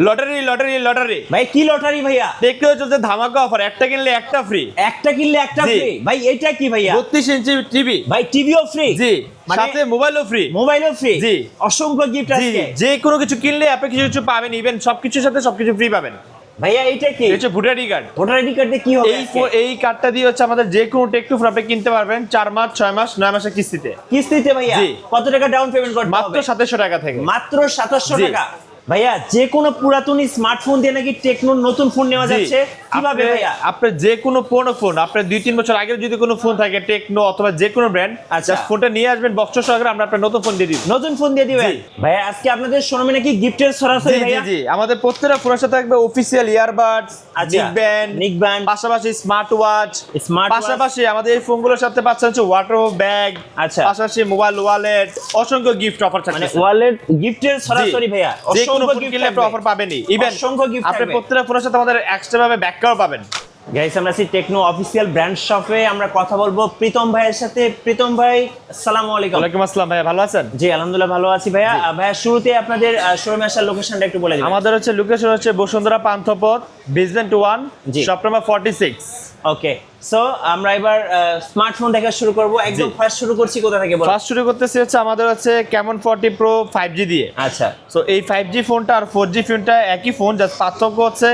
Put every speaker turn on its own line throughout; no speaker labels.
Lottery
ভাই কি lottery ভাইয়া?
দেখতে চলছে ধামাকা অফার, একটা কিনলে একটা ফ্রি।
একটা কিনলে একটা ফ্রি? ভাই এটা কি ভাইয়া?
32 ইঞ্চি টিভি।
ভাই টিভিও ফ্রি?
জি,
মানে
সাথে মোবাইলও ফ্রি।
মোবাইলও ফ্রি?
জি,
অসংখ্য গিফট আছে।
যে কোনো কিছু কিনলে আপনি কিছু কিছু পাবেন, ইভেন সবকিছুর সাথে সবকিছু ফ্রি পাবেন।
ভাইয়া এটা কি?
এটা voter ID card.
Voter ID card দিয়ে কি হবে?
এই কার্ডটা দিয়ে হচ্ছে আমাদের যে কোনো টেক টু আপনি কিনতে পারবেন 4 মাস 6 মাস 9 মাসের কিস্তিতে।
কিস্তিতে ভাইয়া?
জি।
কত টাকা ডাউন পেমেন্ট করতে হবে?
মাত্র 2700 টাকা থেকে।
মাত্র 2700 টাকা? ভাইয়া যে কোনো পুরাতনী স্মার্টফোন দিয়ে নাকি টেকনোর নতুন ফোন নেওয়া যাচ্ছে, কিভাবে ভাইয়া?
আপনার যে কোনো পুরনো ফোন, আপনার 2-3 বছর আগের যদি কোনো ফোন থাকে টেকনো অথবা যে কোনো ব্র্যান্ড,
আচ্ছা,
ফোনটা নিয়ে আসবেন বক্স সহকারে, আমরা আপনার নতুন ফোন দিয়ে দিব।
নতুন ফোন দিয়ে দিবেন? ভাইয়া আজকে আপনাদের শোরুমে নাকি গিফটের সরাসরি ভাইয়া?
জি, আমাদের প্রত্যেকটা ফোনের সাথে থাকবে অফিশিয়াল ইয়ারবাডস, নিকব্যান্ড, পাশাপাশি স্মার্ট ওয়াচ, পাশাপাশি আমাদের এই ফোনগুলোর সাথে পাচ্ছেন হচ্ছে ওয়াটার ব্যাগ,
আচ্ছা,
পাশাপাশি মোবাইল ওয়ালেট, অসংখ্য গিফট অফার থাকছে।
মানে ওয়ালেট গিফটের সরাসরি ভাইয়া?
যে কোনো ফোন কিনলে আপনি অফার পাবেনই। ইভেন আপনি প্রত্যেকটা ফোনের সাথে আমাদের এক্সট্রা ভাবে ব্যাক কভার পাবেন।
গাইস, আমরা আছি টেকনো অফিসিয়াল ব্র্যান্ড শপে। আমরা কথা বলবো প্রীতম ভাইয়ের সাথে। প্রীতম ভাই, আসসালামু আলাইকুম।
ওয়ালাইকুম আসসালাম ভাইয়া, ভালো আছেন?
জি আলহামদুলিল্লাহ ভালো আছি ভাইয়া। ভাইয়া শুরুতে আপনাদের শোরুমে আসার লোকেশনটা একটু বলে দিন।
আমাদের হচ্ছে লোকেশন হচ্ছে Bashundhara Panthapath, basement 1, shop number 46।
ওকে, সো আমরা এবার স্মার্টফোন দেখা শুরু করব। একদম ফার্স্ট শুরু করছি কোথা থেকে বলুন?
ফার্স্ট শুরু করতেছি হচ্ছে আমাদের হচ্ছে Camon 40 Pro 5G দিয়ে।
আচ্ছা,
সো এই 5G ফোনটা আর 4G ফোনটা একই ফোন, জাস্ট পার্থক্য হচ্ছে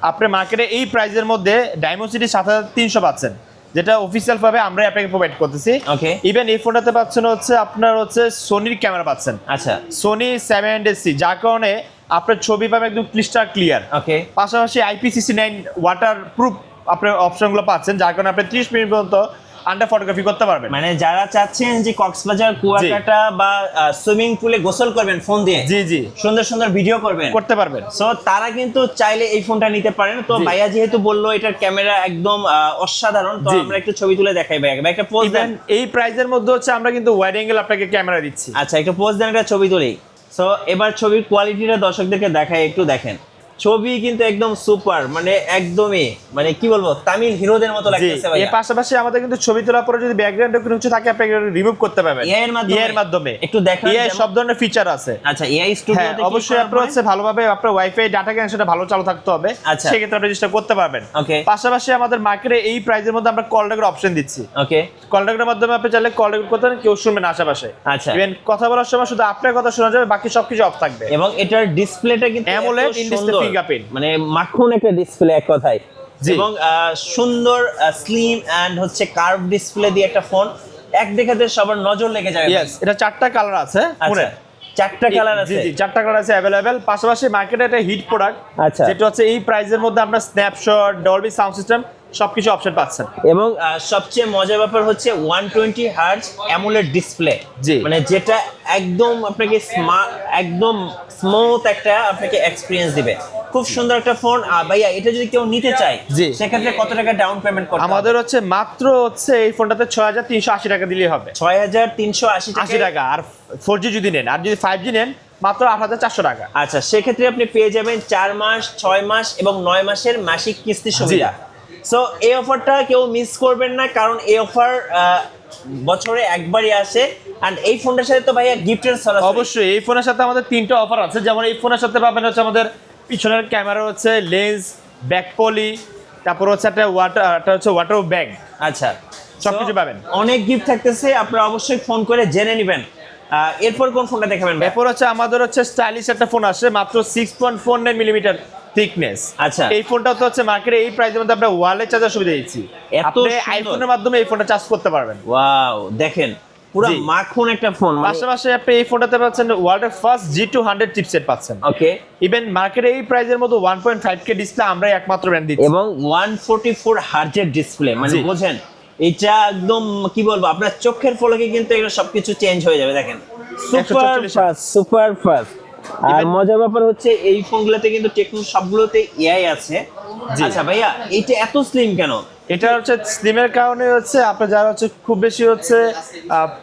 আপনি মার্কেটে এই প্রাইসের মধ্যে ডায়মন্ডসিটি 7300 পাচ্ছেন, যেটা অফিসিয়াল ভাবে আমরা আপনাকে প্রোভাইড করতেছি।
ওকে,
ইভেন এই ফোনটাতে পাচ্ছেন হচ্ছে আপনার হচ্ছে সোনির ক্যামেরা পাচ্ছেন।
আচ্ছা,
সোনি 700C, যার কারণে আপনার ছবি পাবে একদম ক্লিস্টার ক্লিয়ার।
ওকে,
পাশাপাশি IP69 ওয়াটার প্রুফ আপনার অপশনগুলো পাচ্ছেন, যার কারণে আপনি 30 মিনিট পর্যন্ত আন্ডার ফটোগ্রাফি করতে পারবেন।
মানে যারা চাচ্ছেন যে কক্সবাজার কুয়াকাটা বা সুইমিং পুলে গোসল করবেন ফোন দিয়ে, জি সুন্দর সুন্দর ভিডিও করতে পারবেন, সো তারা কিন্তু চাইলে এই ফোনটা নিতে পারেন। তো ভাইয়া যেহেতু বললো এটার ক্যামেরা একদম অসাধারণ, তো আমরা একটু ছবি তুলে দেখাই ভাইয়া। একটা পোজ দেন।
এই প্রাইসের মধ্যে হচ্ছে আমরা কিন্তু ওয়াইড অ্যাঙ্গেল আপনাকে ক্যামেরা দিচ্ছি।
আচ্ছা, একটা পোজ দেন, একটা ছবি তুলি। সো এবার ছবির কোয়ালিটিটা দর্শকদেরকে দেখাই, একটু দেখেন। ছবি কিন্তু একদম সুপার, মানে একদমই মানে কি বলবো, তামিল হিরোদের মতো লাগতেছে ভাই।
এর পাশাপাশি আমাদের কিন্তু ছবি তোলার পরে যদি ব্যাকগ্রাউন্ডে কোনো কিছু থাকে আপনি রিমুভ করতে পারবেন
এআই এর মাধ্যমে। একটু দেখেন,
এআই সব ধরনের ফিচার আছে।
আচ্ছা, এআই স্টুডিওতে
অবশ্যই আপনার হচ্ছে ভালোভাবে আপনার ওয়াইফাই ডাটা কানেকশনটা ভালো চালু থাকতে হবে, সেই ক্ষেত্রে আপনি রেজিস্টার করতে পারবেন।
ওকে,
পাশাপাশি আমাদের মার্কেটে এই প্রাইসের মধ্যে আমরা কল রেকর্ড অপশন দিচ্ছি।
ওকে,
কল রেকর্ডের মাধ্যমে আপনি চাইলে কল রেকর্ড করতে পারেন, কেউ শুনবে না আশেপাশে।
আচ্ছা,
ইভেন কথা বলার সময় শুধু আপনার কথা শোনা যাবে, বাকি সবকিছু অফ থাকবে।
এবং এটার ডিসপ্লেটা কিন্তু
অ্যামোলেড ইন ডিসপ্লে ফিঙ্গারপ্রিন্ট,
মানে মাখন একটা ডিসপ্লে এক কথায়। এবং সুন্দর স্লিম এন্ড হচ্ছে কার্ভ ডিসপ্লে দিয়ে একটা ফোন, এক দেখাতে সবার নজর লেগে যাবে।
এটা 4টা কালার আছে ফোনে।
4টা কালার আছে?
জি, 4টা কালার আছে अवेलेबल। পাশাপাশি মার্কেটে একটা হিট প্রোডাক্ট,
আচ্ছা,
যেটা হচ্ছে এই প্রাইসের মধ্যে আমরা স্ন্যাপশট, ডলবি সাউন্ড সিস্টেম সবকিছু অপশন পাচ্ছেন।
এবং সবচেয়ে মজার ব্যাপার হচ্ছে 120 হার্জ অ্যামোলেড ডিসপ্লে, মানে যেটা একদম আপনাকে একদম স্মুথ একটা আপনাকে এক্সপেরিয়েন্স দিবে। খুব সুন্দর একটা ফোন। ভাইয়া এটা যদি কেউ নিতে চায় সেক্ষেত্রে কত টাকা ডাউন পেমেন্ট করতে হবে?
আমাদের হচ্ছে মাত্র হচ্ছে এই ফোনটাতে 6380 টাকা দিলেই হবে।
6380
টাকা। আর 4G যদি নেন, আর যদি 5G নেন মাত্র 8400 টাকা।
আচ্ছা, সেক্ষেত্রে আপনি পেয়ে যাবেন 4 মাস, 6 মাস এবং 9 মাসের মাসিক কিস্তি সুবিধা। সো এই অফারটা কেউ মিস করবেন না, কারণ এই অফার বছরে একবারই আসে। আর এই ফোনটার সাথে তো ভাইয়া গিফটের সরাসরি।
অবশ্যই এই ফোনের সাথে আমাদের 3টা অফার আছে। যেমন এই ফোনের সাথে পাবেন হচ্ছে আমাদের পিছনের ক্যামেরা হচ্ছে লেন্স, ব্যাক পলি, তারপর হচ্ছে একটা ওয়াটার ব্যাগ।
আচ্ছা,
সবকিছু পাবেন।
অনেক গিফট থাকতেছে, আপনারা অবশ্যই ফোন করে জেনে নেবেন। এরপর কোন ফোনটা দেখাবেন?
এরপর হচ্ছে আমাদের হচ্ছে স্টাইলিশ একটা ফোন আসে, মাত্র 6.49 মিলিমিটার থিকনেস।
আচ্ছা,
এই ফোনটা তো হচ্ছে মার্কেটে এই প্রাইসের মধ্যে আমরা ওয়ালেট চার্জার সুবিধা দিচ্ছি। আপনি আইফোনের মাধ্যমে এই ফোনটা চার্জ করতে পারবেন।
ওয়াও, দেখেন পুরো মাখন একটা ফোন।
পাশাপাশি আপনি এই ফোনটাতে পাচ্ছেন ওয়ার্ল্ডের ফার্স্ট G200 চিপসেট পাচ্ছেন।
ওকে,
ইভেন মার্কেটে এই প্রাইসের মধ্যে 1.5K ডিসপ্লে আমরাই একমাত্র ব্র্যান্ড দিচ্ছি,
এবং 144 হার্জের ডিসপ্লে, মানে বোঝেন এটা একদম কি বলবো, আপনার চোখের পলকে কিন্তু এগুলো সবকিছু চেঞ্জ হয়ে যাবে। দেখেন সুপার ফাস্ট। আর মজার ব্যাপার হচ্ছে এই ফোনগুলোতে কিন্তু টেকনো সবগুলোতে এআই আছে। আচ্ছা ভাইয়া, এটা এত স্লিম কেন?
এটা হচ্ছে স্লিমের কারণে হচ্ছে আপনার যারা হচ্ছে খুব বেশি হচ্ছে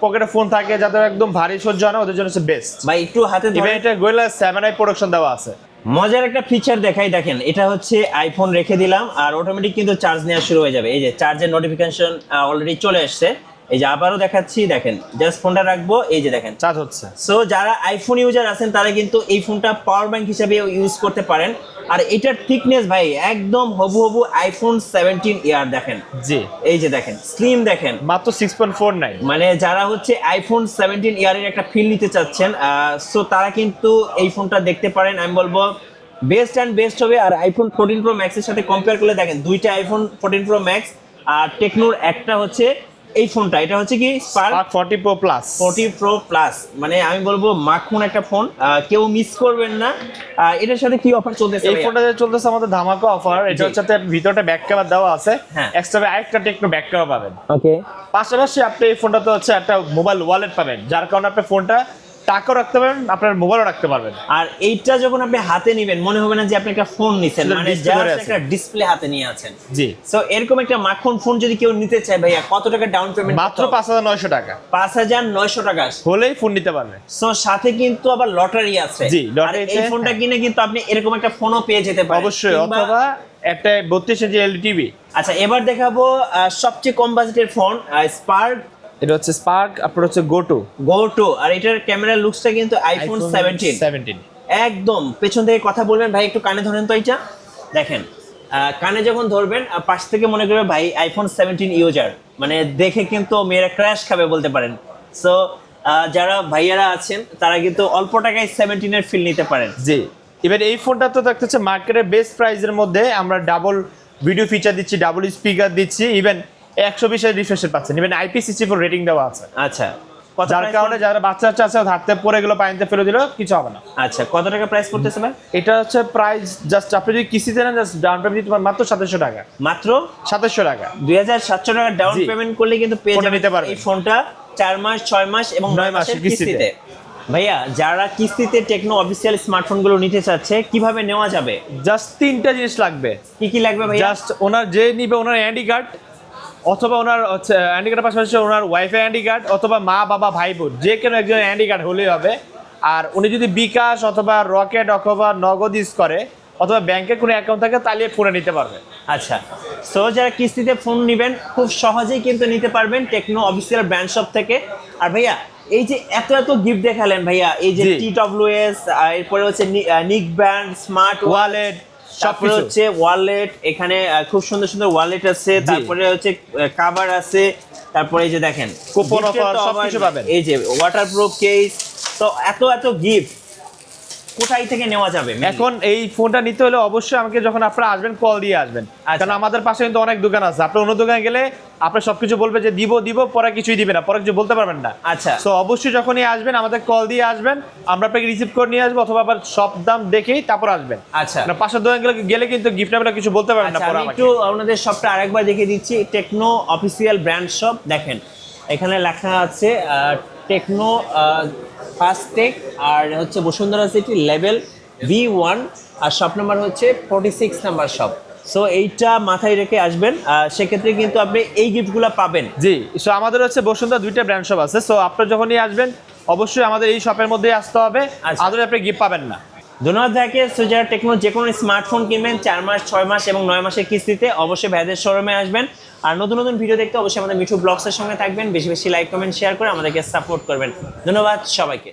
পকেটে ফোন থাকে, যাদের একদম ভারী সহ্য হয় না, ওদের জন্য হচ্ছে বেস্ট।
ভাই একটু হাতে ধরে।
এটা গোয়েলা 7i প্রোডাকশন দেওয়া আছে।
মজার একটা ফিচার দেখাই, দেখেন এটা হচ্ছে আইফোন রেখে দিলাম আর অটোমেটিক কিন্তু চার্জ নেওয়া শুরু হয়ে যাবে। এই যে চার্জের নোটিফিকেশন অলরেডি চলে আসছে। এই যে আবারও দেখাচ্ছি, দেখেন জাস্ট ফোনটা রাখবো, এই যে দেখেন
চার্জ হচ্ছে।
সো যারা আইফোন ইউজার আছেন তারা কিন্তু এই ফোনটা পাওয়ার ব্যাংক হিসেবে ইউজ করতে পারেন। আর এটার থিকনেস ভাই একদম হবু আইফোন 17 ইয়ার দেখেন।
জি,
এই যে দেখেন স্লিম দেখেন,
মাত্র 6.49।
মানে যারা হচ্ছে আইফোন 17 ইয়ারের একটা ফিল নিতে চাচ্ছেন সো তারা কিন্তু এই ফোনটা দেখতে পারেন। আমি বলবো বেস্ট অ্যান্ড বেস্ট হবে। আর আইফোন 14 প্রো ম্যাক্সের সাথে কম্পেয়ার করলে দেখেন দুইটা আইফোন 14 প্রো ম্যাক্স আর টেকনোর একটা হচ্ছে এই ফোনটা, এটা হচ্ছে কি spark
40 Pro Plus।
40 Pro Plus, মানে আমি বলবো মাখন একটা ফোন, কেউ মিস করবেন না। এটার সাথে কি অফার চলতেছে?
এই ফোনটা চলতেছে আমাদের ধামাকা অফার। এটা হচ্ছে ভিতরটা ব্যাক কভার দেওয়া আছে,
হ্যাঁ।
এক্সট্রা আরেকটা টেকনো ব্যাক কভার পাবেন।
ওকে,
পাশাপাশি আপনি এই ফোনটাতে হচ্ছে একটা মোবাইল ওয়ালেট পাবেন, যার কারণে আপনি ফোনটা টাকাও রাখতে পারবেন, আপনার মোবাইলও রাখতে পারবেন।
আর এইটা যখন আপনি হাতে নেবেন মনে হবে না যে আপনি একটা ফোন নিছেন,
শুধু
মানে
display করে
জাস্ট
আছে।
একটা ডিসপ্লে হাতে নিয়ে আছেন।
জি,
সো এরকম একটা মাখন ফোন যদি কেউ নিতে চায় ভাইয়া কত টাকা ডাউন পেমেন্ট?
মাত্র 5,900 টাকা
5,900 টাকা
হলেই ফোন নিতে পারবেন।
সো সাথে কিন্তু আবার লটারি আছে।
জি,
আর
লটারিতে,
এই ফোনটা কিনে কিন্তু আপনি এরকম একটা ফোনও পেয়ে যেতে পারেন
অবশ্যই,
কিংবা-
অথবা একটা 32 ইঞ্চি এলইডি টিভি।
আচ্ছা, এবার দেখাবো সবচেয়ে কম বাজেটের ফোন স্পার্ক
এটা হচ্ছে স্পার্ক, আপনার হচ্ছে
গো টু। আর এটার ক্যামেরা লুকসটা কিন্তু আইফোন 17 একদম। পেছন থেকে কথা বলবেন ভাই, একটু কানে ধরেন তো। এইটা দেখেন, কানে যখন ধরবেন পাশ থেকে মনে করবে ভাই আইফোন 17 ইউজার, মানে দেখে কিন্তু মেয়েরা ক্র্যাশ খাবে বলতে পারেন। সো যারা ভাইয়ারা আছেন তারা কিন্তু অল্প টাকায় 17 এর ফিল নিতে পারেন।
জি, এবার এই ফোনটা তো দেখতেছে মার্কেটের বেস্ট প্রাইসের মধ্যে আমরা ডাবল ভিডিও ফিচার দিচ্ছি, ডাবল স্পিকার দিচ্ছি, ইভেন 120 রিফ্রেশ পাচ্ছেন, ইভেন IP64 রেটিং দেওয়া আছে।
আচ্ছা, কত
যার
price
কারণে যারা বাচ্চা আছে হাতে পরে গেলো পানিতে ফেলে দিল কিছু হবে না।
আচ্ছা, কত টাকা প্রাইস পড়তেছে ভাই?
এটা হচ্ছে প্রাইস জাস্ট আপনি যদি কিস্তিতে নেন, জাস্ট ডাউন পেমেন্ট দিতে পারেন মাত্র 2700 টাকা।
মাত্র
2700 টাকা
2700 টাকা ডাউন
জি।
পেমেন্ট করলে কিন্তু পেয়ে
ফোনটা
যাবেন
নিতে পারবেন।
এই ফোনটা 4 মাস 6 মাস এবং 9 মাসের কিস্তিতে। ভাইয়া যারা কিস্তিতে টেকনো অফিসিয়াল স্মার্টফোন গুলো নিতে চাচ্ছে কিভাবে নেওয়া যাবে?
জাস্ট 3টা জিনিস লাগবে।
কি কি লাগবে ভাইয়া?
জাস্ট ওনার যে নিবে ওনার আইডি কার্ড, অথবা ওনার হচ্ছে আইডি কার্ডের পাশাপাশি ওনার ওয়াইফাই আইডি কার্ড, অথবা মা বাবা ভাই বোন যে কোনো একজন আইডি কার্ড হলেই হবে। আর উনি যদি বিকাশ অথবা রকেট অথবা নগদ ইউজ করে অথবা ব্যাংকের কোনো অ্যাকাউন্ট থাকে তাহলে ফোনে নিতে পারবে।
আচ্ছা, সো যারা কিস্তিতে ফোন নেবেন খুব সহজেই কিন্তু নিতে পারবেন টেকনো অফিসিয়াল ব্র্যান্ড শপ থেকে। আর ভাইয়া এই যে এত গিফট দেখালেন ভাইয়া, এই যে
জি।
TWS, এরপরে হচ্ছে নিক ব্যান্ড, স্মার্ট
ওয়ালেট,
তারপরে
সবকিছু।
হচ্ছে ওয়ালেট, এখানে খুব সুন্দর সুন্দর ওয়ালেট আছে, তারপরে হচ্ছে কভার আছে, তারপরে এই যে দেখেন
কুপন
gift এর
অফার
তো
সবকিছু
অভাব
পাবেন।
নেই। এই যে ওয়াটারপ্রুফ কেস, তো এত গিফট কোথায় থেকে নেওয়া যাবে?
এখন এই ফোনটা নিতে হলে অবশ্যই আমাকে যখন আপনারা আসবেন কল দিয়ে আসবেন,
আচ্ছা।
কারণ আমাদের পাশে কিন্তু অনেক দোকান আছে। আপনি অন্য দোকানে গেলে আপনার সবকিছু বলবে যে দিব পরে কিছুই দিবে না, পরে কিছু বলতে পারবেন না।
আচ্ছা,
সো অবশ্যই যখনই আসবেন আমাদের কল দিয়ে আসবেন, আমরা আপনাকে রিসিভ করে নিয়ে আসবো, অথবা আবার সব দাম দেখেই তারপর আসবেন।
আচ্ছা,
না পাশের দোকানে গেলে কিন্তু গিফট আপনারা কিছু বলতে পারবেন না
আচ্ছা,
পরে
আমি
আমাকে।
একটু আপনাদের শপটা আরেকবার দেখিয়ে দিচ্ছি। টেকনো অফিসিয়াল ব্র্যান্ড শপ, দেখেন এখানে লেখা আছে টেকনো ফার্স্ট টেক, আর হচ্ছে বসুন্ধরা সিটি লেভেল V1, আর শপ নাম্বার হচ্ছে 46 নাম্বার শপ। সো এইটা মাথায় রেখে আসবেন, সেক্ষেত্রে কিন্তু আপনি এই গিফটগুলো পাবেন।
জি, সো আমাদের হচ্ছে বসুন্ধরা 2টা ব্র্যান্ড শপ আছে। সো আপনারা যখনই আসবেন অবশ্যই আমাদের এই শপের মধ্যেই আসতে হবে,
আচ্ছা।
আদৌ আপনি গিফট পাবেন না।
ধন্যবাদ ভাইকে। সো যারা টেকনো যে কোনো স্মার্টফোন কিনবেন 4 মাস 6 মাস এবং 9 মাসের কিস্তিতে অবশ্যই ভাইদের শোরুমে আসবেন। আর নতুন ভিডিও দেখতে অবশ্যই আমাদের মিঠু ব্লগসের সঙ্গে থাকবেন। বেশি লাইক কমেন্ট শেয়ার করে আমাদেরকে সাপোর্ট করবেন। ধন্যবাদ সবাইকে।